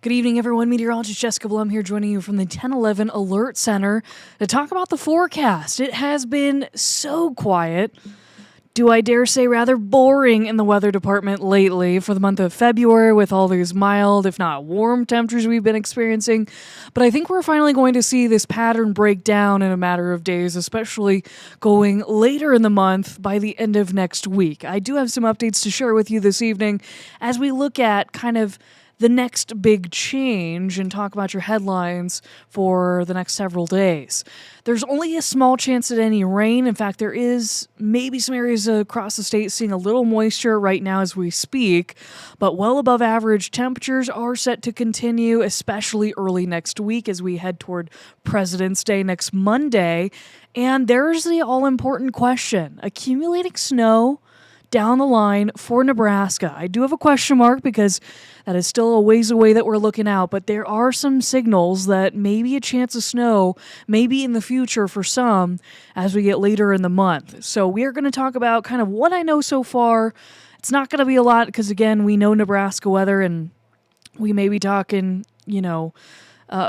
Good evening, everyone. Meteorologist Jessica Blum here, joining you from the 1011 Alert Center to talk about the forecast. It has been so quiet. Do I dare say rather boring in the weather department lately for the month of February with all these mild, if not warm temperatures we've been experiencing. But I think we're finally going to see this pattern break down in a matter of days, especially going later in the month by the end of next week. I do have some updates to share with you this evening as we look at kind of the next big change and talk about your headlines for the next several days. There's only a small chance at any rain. In fact, there is maybe some areas across the state seeing a little moisture right now as we speak, but well above average temperatures are set to continue, especially early next week as we head toward President's Day next Monday. And there's the all-important question: accumulating snow down the line for Nebraska. I do have a question mark because that is still a ways away that we're looking out, but there are some signals that maybe a chance of snow maybe in the future for some as we get later in the month. So we are going to talk about kind of what I know so far. It's not going to be a lot because, again, we know Nebraska weather and we may be talking,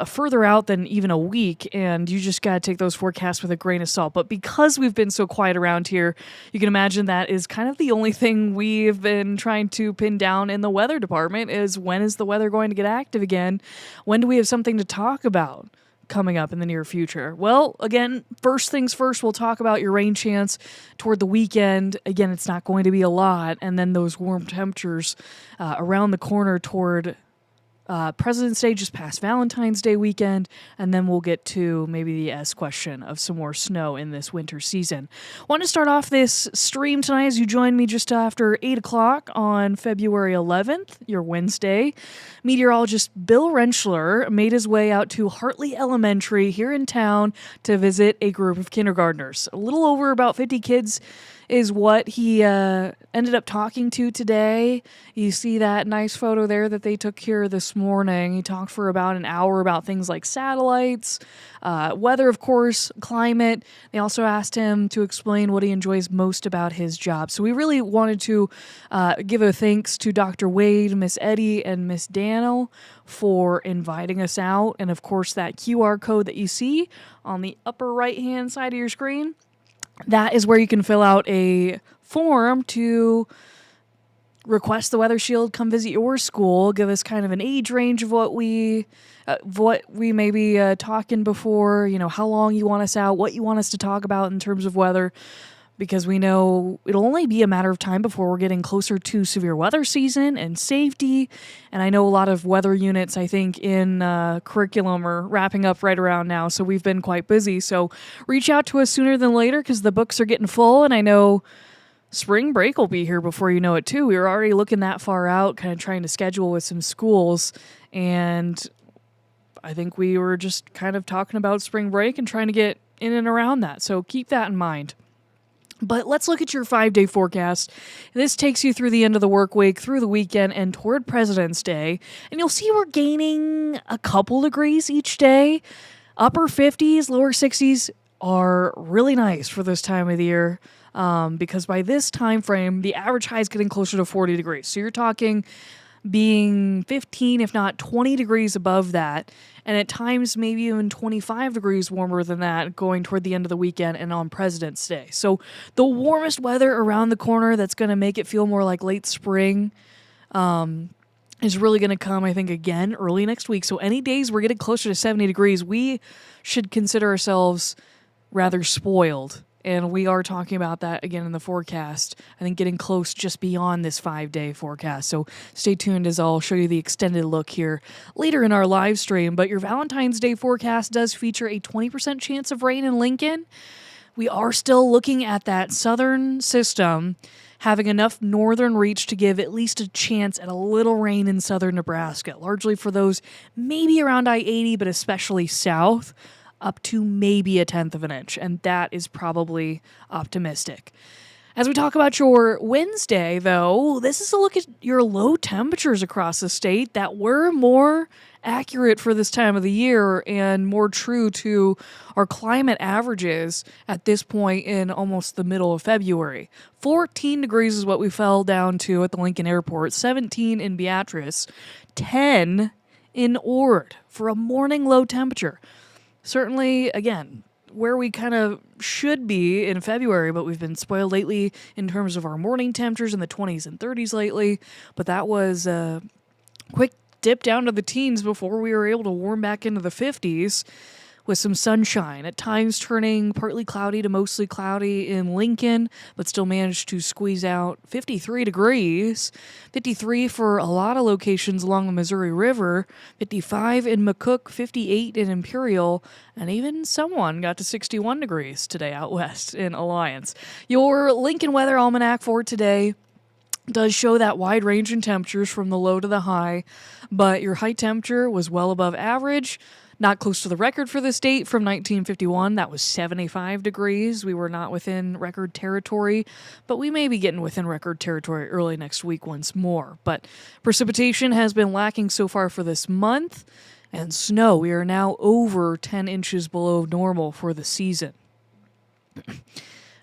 further out than even a week, and you just got to take those forecasts with a grain of salt. But because we've been so quiet around here, you can imagine that is kind of the only thing we've been trying to pin down in the weather department is when is the weather going to get active again? When do we have something to talk about coming up in the near future? Well, again, first things first, we'll talk about your rain chance toward the weekend. Again, it's not going to be a lot, and then those warm temperatures around the corner toward President's Day, just past Valentine's Day weekend, and then we'll get to maybe the S question of some more snow in this winter season. Want to start off this stream tonight as you join me just after 8 o'clock on February 11th, your Wednesday. Meteorologist Bill Rentschler made his way out to Hartley Elementary here in town to visit a group of kindergartners. A little over about 50 kids is what he ended up talking to today. You see that nice photo there that they took here this morning. He talked for about an hour about things like satellites, weather, of course, climate. They also asked him to explain what he enjoys most about his job. So we really wanted to give a thanks to Dr. Wade, Miss Eddie, and Miss Daniel for inviting us out. And, of course, that QR code that you see on the upper right-hand side of your screen, that is where you can fill out a form to request the Weather Shield, come visit your school, give us kind of an age range of what we may be talking before, how long you want us out, what you want us to talk about in terms of weather, because we know it'll only be a matter of time before we're getting closer to severe weather season and safety. And I know a lot of weather units, I think, in curriculum are wrapping up right around now, so we've been quite busy. So reach out to us sooner than later because the books are getting full, and I know spring break will be here before you know it, too. We were already looking that far out, kind of trying to schedule with some schools, and I think we were just kind of talking about spring break and trying to get in and around that. So keep that in mind. But let's look at your 5-day forecast. This takes you through the end of the work week, through the weekend, and toward President's Day. And you'll see we're gaining a couple degrees each day. Upper 50s, lower 60s are really nice for this time of the year because by this time frame, the average high is getting closer to 40 degrees. So you're talking being 15, if not 20 degrees above that, and at times maybe even 25 degrees warmer than that going toward the end of the weekend and on President's Day. So the warmest weather around the corner that's going to make it feel more like late spring is really going to come, I think, again early next week. So any days we're getting closer to 70 degrees, we should consider ourselves rather spoiled. And we are talking about that again in the forecast. I think getting close just beyond this 5-day forecast. So stay tuned as I'll show you the extended look here later in our live stream. But your Valentine's Day forecast does feature a 20% chance of rain in Lincoln. We are still looking at that southern system having enough northern reach to give at least a chance at a little rain in southern Nebraska, largely for those maybe around I-80, but especially south, up to maybe a tenth of an inch, and that is probably optimistic. As we talk about your Wednesday, though, this is a look at your low temperatures across the state that were more accurate for this time of the year and more true to our climate averages at this point in almost the middle of February. 14 degrees is what we fell down to at the Lincoln Airport, 17 in Beatrice, 10 in Ord for a morning low temperature. Certainly, again, where we kind of should be in February, but we've been spoiled lately in terms of our morning temperatures in the 20s and 30s lately. But that was a quick dip down to the teens before we were able to warm back into the 50s with some sunshine, at times turning partly cloudy to mostly cloudy in Lincoln, but still managed to squeeze out 53 degrees. 53 for a lot of locations along the Missouri River, 55 in McCook, 58 in Imperial, and even someone got to 61 degrees today out west in Alliance. Your Lincoln Weather Almanac for today does show that wide range in temperatures from the low to the high, but your high temperature was well above average. Not close to the record for this date from 1951. That was 75 degrees. We were not within record territory, but we may be getting within record territory early next week once more. But precipitation has been lacking so far for this month, and snow, we are now over 10 inches below normal for the season.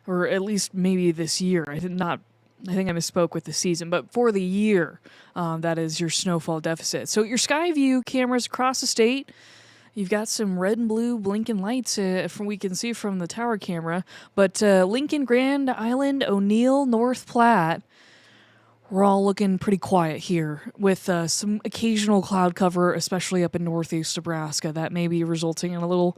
Or at least maybe this year. I think I misspoke with the season, but for the year, that is your snowfall deficit. So your Skyview cameras across the state, you've got some red and blue blinking lights from we can see from the tower camera. But Lincoln, Grand Island, O'Neill, North Platte, we're all looking pretty quiet here with some occasional cloud cover, especially up in northeast Nebraska. That may be resulting in a little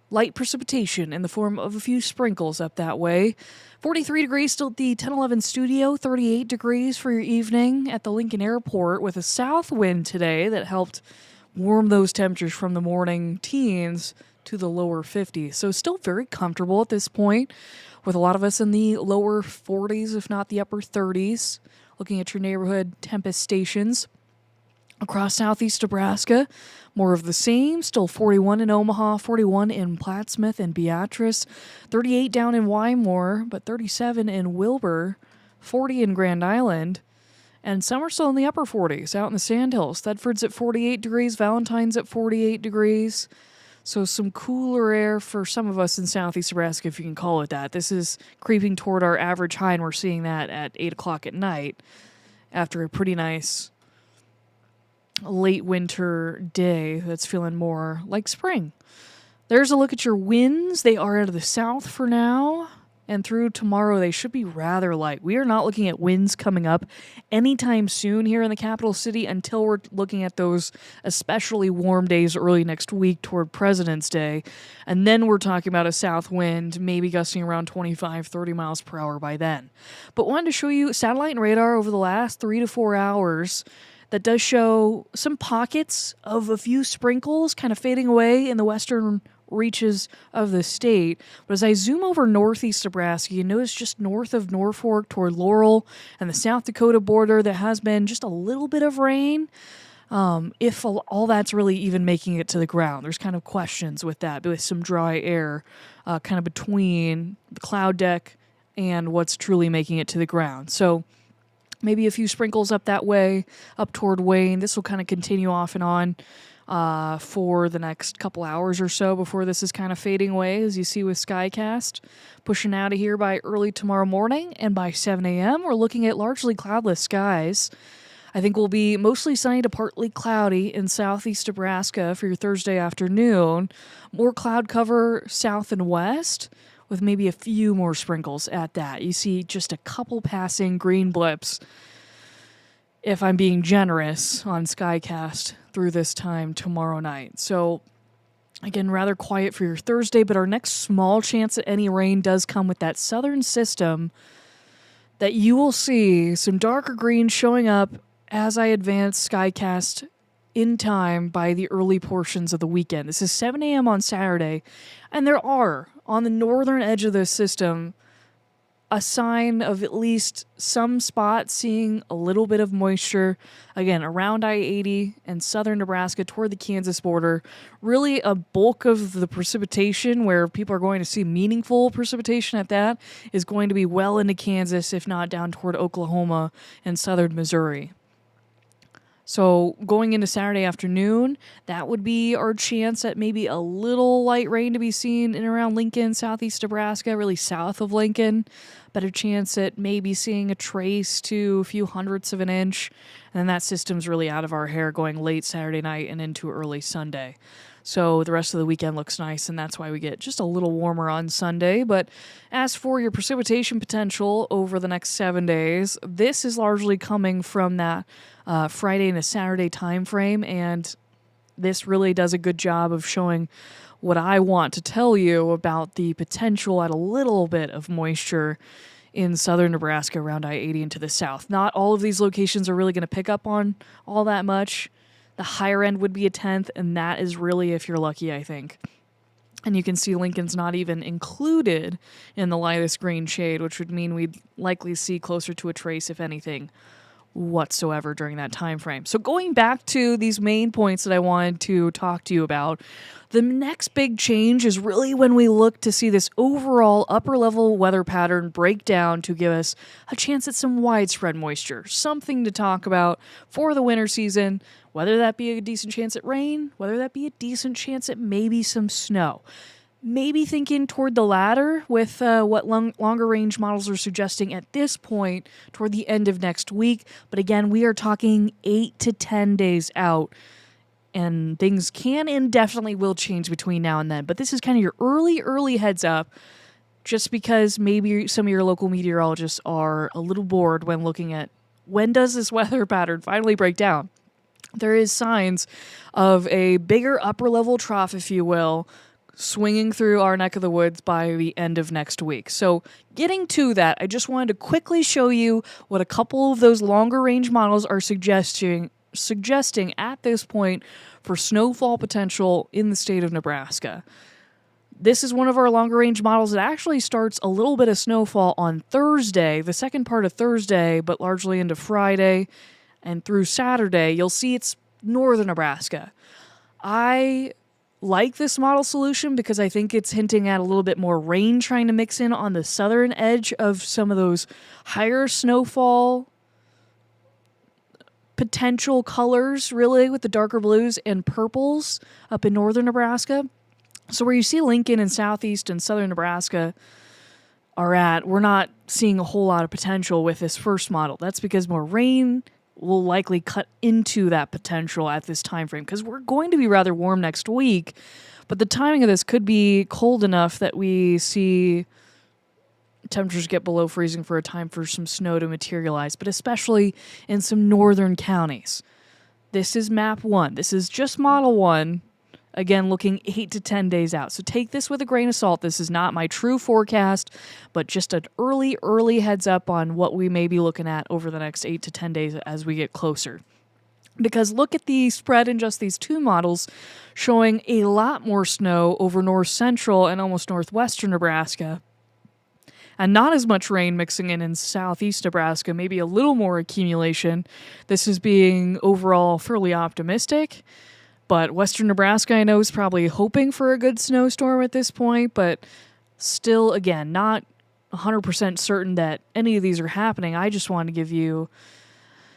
light precipitation in the form of a few sprinkles up that way. 43 degrees still at the 1011 studio, 38 degrees for your evening at the Lincoln Airport with a south wind today that helped warm those temperatures from the morning teens to the lower 50s. So still very comfortable at this point, with a lot of us in the lower 40s, if not the upper 30s. Looking at your neighborhood Tempest stations across southeast Nebraska, more of the same. Still 41 in Omaha, 41 in Plattsmouth and Beatrice, 38 down in Wymore, but 37 in Wilbur, 40 in Grand Island. And some are still in the upper 40s out in the Sandhills. Thedford's at 48 degrees. Valentine's at 48 degrees. So some cooler air for some of us in southeast Nebraska, if you can call it that. This is creeping toward our average high, and we're seeing that at 8 o'clock at night after a pretty nice late winter day that's feeling more like spring. There's a look at your winds. They are out of the south for now. And through tomorrow, they should be rather light. We are not looking at winds coming up anytime soon here in the capital city until we're looking at those especially warm days early next week toward President's Day. And then we're talking about a south wind, maybe gusting around 25, 30 miles per hour by then. But wanted to show you satellite and radar over the last 3 to 4 hours that does show some pockets of a few sprinkles kind of fading away in the western reaches of the state. But as I zoom over northeast Nebraska, you notice just north of Norfolk toward Laurel and the South Dakota border, there has been just a little bit of rain. If all that's really even making it to the ground. There's kind of questions with that, with some dry air kind of between the cloud deck and what's truly making it to the ground. So maybe a few sprinkles up that way, up toward Wayne. This will kind of continue off and on for the next couple hours or so before this is kind of fading away, as you see with Skycast. Pushing out of here by early tomorrow morning, and by 7 a.m. we're looking at largely cloudless skies. I think we'll be mostly sunny to partly cloudy in southeast Nebraska for your Thursday afternoon. More cloud cover south and west, with maybe a few more sprinkles at that. You see just a couple passing green blips, if I'm being generous, on Skycast through this time tomorrow night. So, again, rather quiet for your Thursday, but our next small chance at any rain does come with that southern system that you will see some darker green showing up as I advance Skycast in time by the early portions of the weekend. This is 7 a.m. on Saturday, and there are, on the northern edge of this system, a sign of at least some spots seeing a little bit of moisture, again, around I-80 and southern Nebraska toward the Kansas border. Really a bulk of the precipitation, where people are going to see meaningful precipitation at that, is going to be well into Kansas, if not down toward Oklahoma and southern Missouri. So going into Saturday afternoon, that would be our chance at maybe a little light rain to be seen in around Lincoln, southeast Nebraska, really south of Lincoln. Better chance at maybe seeing a trace to a few hundredths of an inch. And then that system's really out of our hair going late Saturday night and into early Sunday. So the rest of the weekend looks nice, and that's why we get just a little warmer on Sunday. But as for your precipitation potential over the next 7 days, this is largely coming from that Friday and a Saturday time frame, and this really does a good job of showing what I want to tell you about the potential at a little bit of moisture in southern Nebraska around I-80 and to the south. Not all of these locations are really going to pick up on all that much. The higher end would be a tenth, and that is really if you're lucky, I think. And you can see Lincoln's not even included in the lightest green shade, which would mean we'd likely see closer to a trace, if anything, whatsoever during that time frame. So going back to these main points that I wanted to talk to you about, the next big change is really when we look to see this overall upper level weather pattern break down to give us a chance at some widespread moisture, something to talk about for the winter season, whether that be a decent chance at rain, whether that be a decent chance at maybe some snow. Maybe thinking toward the latter with what longer range models are suggesting at this point toward the end of next week. But again, we are talking 8 to 10 days out, and things can and definitely will change between now and then. But this is kind of your early heads up, just because maybe some of your local meteorologists are a little bored when looking at when does this weather pattern finally break down. There is signs of a bigger upper level trough, if you will, swinging through our neck of the woods by the end of next week. So getting to that, I just wanted to quickly show you what a couple of those longer range models are suggesting at this point for snowfall potential in the state of Nebraska. This is one of our longer range models that actually starts a little bit of snowfall on Thursday, the second part of Thursday, but largely into Friday and through Saturday. You'll see it's northern Nebraska. I like this model solution because I think it's hinting at a little bit more rain trying to mix in on the southern edge of some of those higher snowfall potential colors, really, with the darker blues and purples up in northern Nebraska. So where you see Lincoln and southeast and southern Nebraska are at, we're not seeing a whole lot of potential with this first model. That's because more rain will likely cut into that potential at this time frame, because we're going to be rather warm next week, but the timing of this could be cold enough that we see temperatures get below freezing for a time for some snow to materialize, but especially in some northern counties. This is map 1. This is just model 1. Again, looking 8 to 10 days out. So take this with a grain of salt. This is not my true forecast, but just an early heads up on what we may be looking at over the next 8 to 10 days as we get closer. Because look at the spread in just these two models showing a lot more snow over north central and almost northwestern Nebraska, and not as much rain mixing in southeast Nebraska, maybe a little more accumulation. This is being overall fairly optimistic. But western Nebraska, I know, is probably hoping for a good snowstorm at this point, but still, again, not 100% certain that any of these are happening. I just want to give you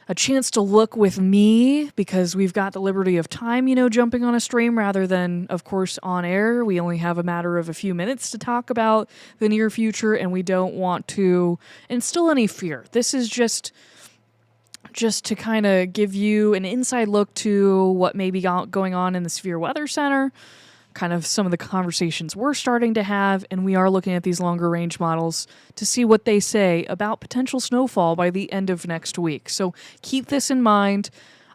a chance to look with me, because we've got the liberty of time, jumping on a stream rather than, of course, on air. We only have a matter of a few minutes to talk about the near future, and we don't want to instill any fear. This is just to kind of give you an inside look to what may be going on in the Severe Weather Center, kind of some of the conversations we're starting to have, and we are looking at these longer range models to see what they say about potential snowfall by the end of next week. So keep this in mind.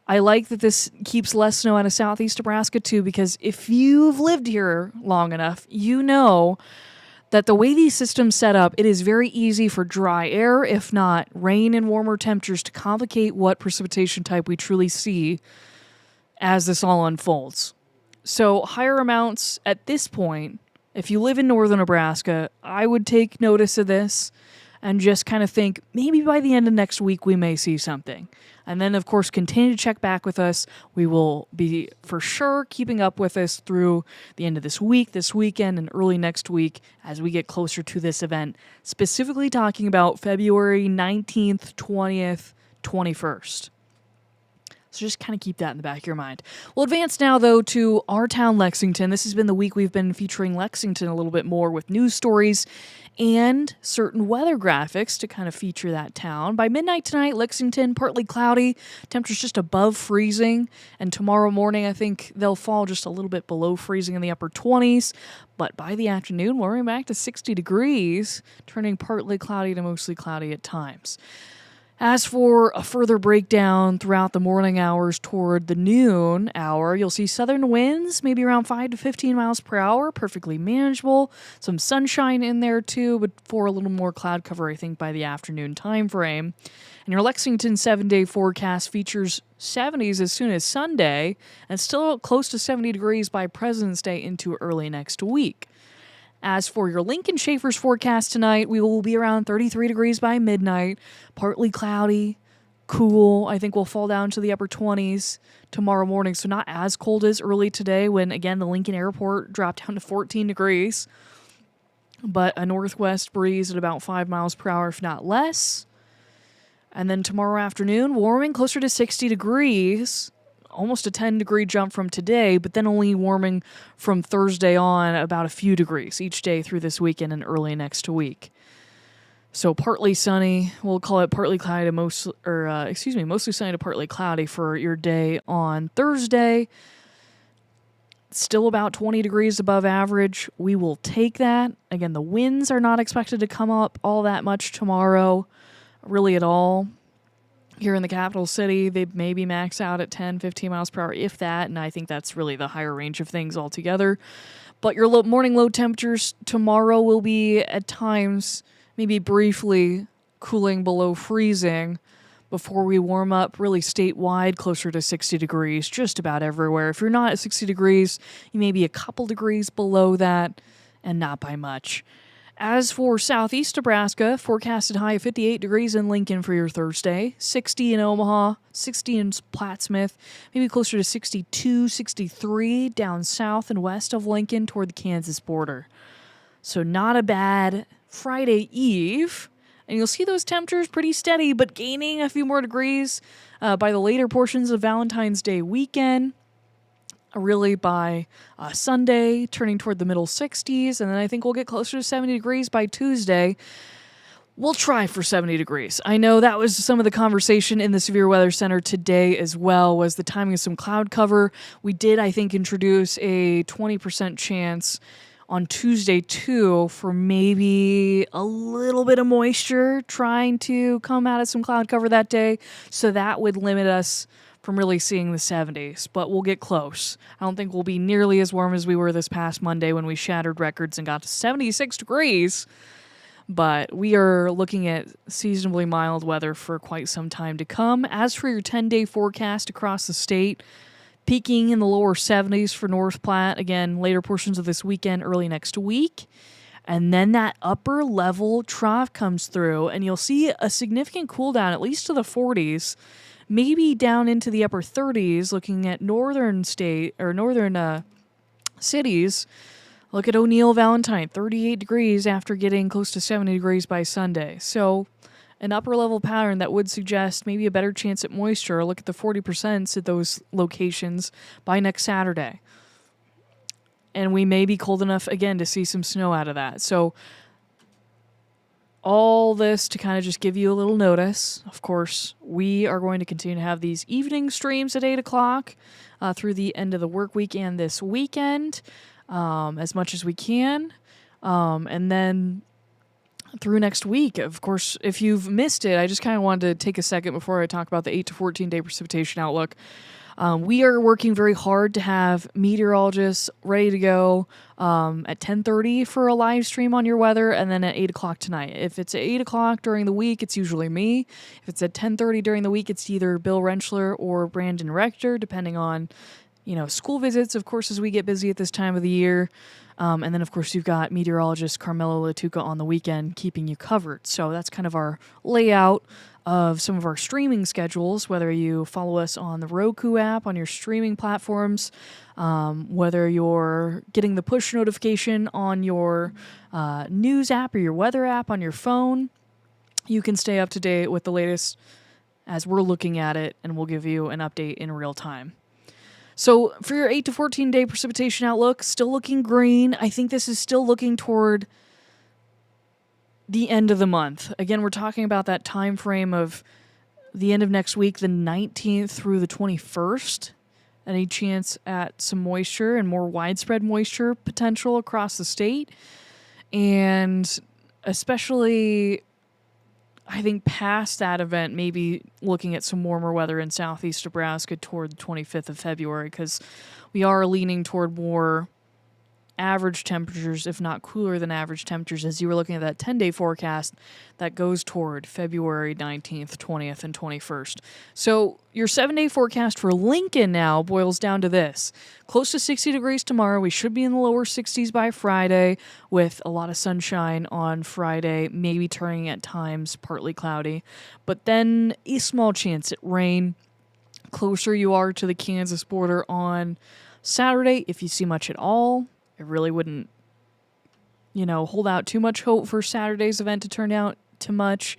I like that this keeps less snow out of southeast Nebraska too, because if you've lived here long enough, you know that the way these systems set up, it is very easy for dry air, if not rain and warmer temperatures, to complicate what precipitation type we truly see as this all unfolds. So higher amounts at this point, if you live in northern Nebraska, I would take notice of this and just kind of think maybe by the end of next week we may see something. And then, of course, continue to check back with us. We will be for sure keeping up with us through the end of this week, this weekend, and early next week as we get closer to this event, specifically talking about February 19th, 20th, 21st. So just kind of keep that in the back of your mind. We'll advance now, though, to our town, Lexington. This has been the week we've been featuring Lexington a little bit more with news stories and certain weather graphics to kind of feature that town. By midnight tonight, Lexington, partly cloudy, temperatures just above freezing. And tomorrow morning, I think they'll fall just a little bit below freezing in the upper 20s. But by the afternoon, we're back to 60 degrees, turning partly cloudy to mostly cloudy at times. As for a further breakdown throughout the morning hours toward the noon hour, you'll see southern winds, maybe around 5 to 15 miles per hour, perfectly manageable. Some sunshine in there too, but for a little more cloud cover, I think, by the afternoon time frame. And your Lexington 7-day forecast features 70s as soon as Sunday, and still close to 70 degrees by President's Day into early next week. As for your Lincoln Schaefer's forecast tonight, we will be around 33 degrees by midnight, partly cloudy, cool. I think we'll fall down to the upper 20s tomorrow morning, so not as cold as early today when, again, the Lincoln Airport dropped down to 14 degrees, but a northwest breeze at about 5 miles per hour, if not less. And then tomorrow afternoon, warming closer to 60 degrees. Almost a 10-degree jump from today, but then only warming from Thursday on about a few degrees each day through this weekend and early next week. So partly sunny, we'll call it partly cloudy to mostly sunny to partly cloudy for your day on Thursday. Still about 20 degrees above average. We will take that. Again, the winds are not expected to come up all that much tomorrow, really at all. Here in the capital city, they maybe max out at 10, 15 miles per hour, if that, and I think that's really the higher range of things altogether. But your morning low temperatures tomorrow will be, at times, maybe briefly cooling below freezing before we warm up really statewide closer to 60 degrees, just about everywhere. If you're not at 60 degrees, you may be a couple degrees below that, and not by much. As for southeast Nebraska, forecasted high of 58 degrees in Lincoln for your Thursday, 60 in Omaha, 60 in Plattsmouth, maybe closer to 62, 63 down south and west of Lincoln toward the Kansas border. So not a bad Friday Eve. And you'll see those temperatures pretty steady, but gaining a few more degrees by the later portions of Valentine's Day weekend. Really by Sunday, turning toward the middle 60s, and then I think we'll get closer to 70 degrees by Tuesday. We'll try for 70 degrees. I know that was some of the conversation in the Severe Weather Center today as well, was the timing of some cloud cover. We did, I think, introduce a 20% chance on Tuesday, too, for maybe a little bit of moisture trying to come out of some cloud cover that day, so that would limit us from really seeing the 70s, but we'll get close. I don't think we'll be nearly as warm as we were this past Monday when we shattered records and got to 76 degrees, but we are looking at seasonably mild weather for quite some time to come. As for your 10-day forecast across the state, peaking in the lower 70s for North Platte, again, later portions of this weekend, early next week. And then that upper level trough comes through, and you'll see a significant cool down, at least to the 40s, maybe down into the upper 30s, looking at northern cities. Look at O'Neill, Valentine, 38 degrees after getting close to 70 degrees by Sunday. So an upper level pattern that would suggest maybe a better chance at moisture. Look at the 40% at those locations by next Saturday. And we may be cold enough again to see some snow out of that. So all this to kind of just give you a little notice. Of course, we are going to continue to have these evening streams at 8 o'clock through the end of the work week and this weekend as much as we can. And then through next week, of course, if you've missed it, I just kind of wanted to take a second before I talk about the 8 to 14-day precipitation outlook. We are working very hard to have meteorologists ready to go at 10:30 for a live stream on your weather, and then at 8 o'clock tonight. If it's at 8 o'clock during the week, it's usually me. If it's at 10:30 during the week, it's either Bill Rentschler or Brandon Rector, depending on, school visits, of course, as we get busy at this time of the year. And then, of course, you've got meteorologist Carmelo Latuca on the weekend keeping you covered. So that's kind of our layout of some of our streaming schedules, whether you follow us on the Roku app on your streaming platforms, whether you're getting the push notification on your news app or your weather app on your phone. You can stay up to date with the latest as we're looking at it, and we'll give you an update in real time. So for your 8 to 14 day precipitation outlook, still looking green. I think this is still looking toward the end of the month. Again, we're talking about that time frame of the end of next week, the 19th through the 21st. Any chance at some moisture and more widespread moisture potential across the state. And especially, I think past that event, maybe looking at some warmer weather in southeast Nebraska toward the 25th of February, because we are leaning toward more average temperatures, if not cooler than average temperatures, as you were looking at that 10-day forecast that goes toward February 19th, 20th, and 21st. So your 7-day forecast for Lincoln now boils down to this. Close to 60 degrees tomorrow. We should be in the lower 60s by Friday with a lot of sunshine on Friday, maybe turning at times partly cloudy. But then a small chance at rain. Closer you are to the Kansas border on Saturday, if you see much at all. I really wouldn't, hold out too much hope for Saturday's event to turn out to much.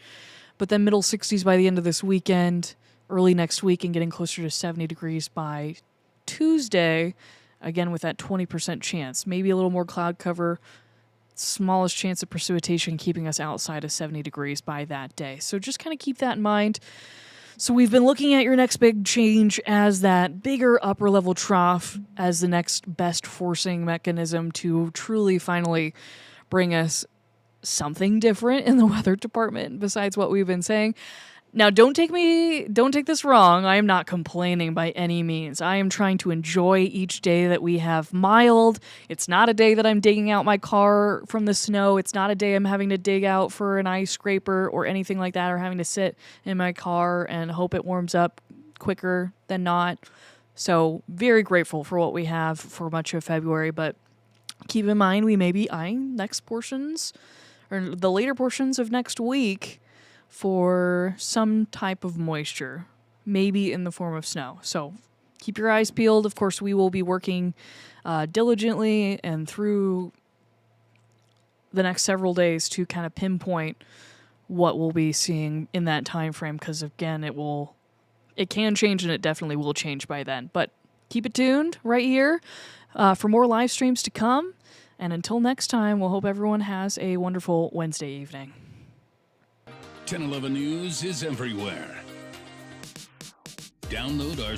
But then middle 60s by the end of this weekend, early next week, and getting closer to 70 degrees by Tuesday, again with that 20% chance. Maybe a little more cloud cover, smallest chance of precipitation keeping us outside of 70 degrees by that day. So just kind of keep that in mind. So we've been looking at your next big change as that bigger upper level trough as the next best forcing mechanism to truly finally bring us something different in the weather department besides what we've been saying. Now, don't take this wrong. I am not complaining by any means. I am trying to enjoy each day that we have mild. It's not a day that I'm digging out my car from the snow. It's not a day I'm having to dig out for an ice scraper or anything like that, or having to sit in my car and hope it warms up quicker than not. So very grateful for what we have for much of February, but keep in mind we may be eyeing next portions or the later portions of next week for some type of moisture, maybe in the form of snow. So keep your eyes peeled. Of course, we will be working diligently and through the next several days to kind of pinpoint what we'll be seeing in that time frame, because again, it can change, and it definitely will change by then. But keep it tuned right here for more live streams to come. And until next time, we'll hope everyone has a wonderful Wednesday evening. 1011 News is everywhere. Download our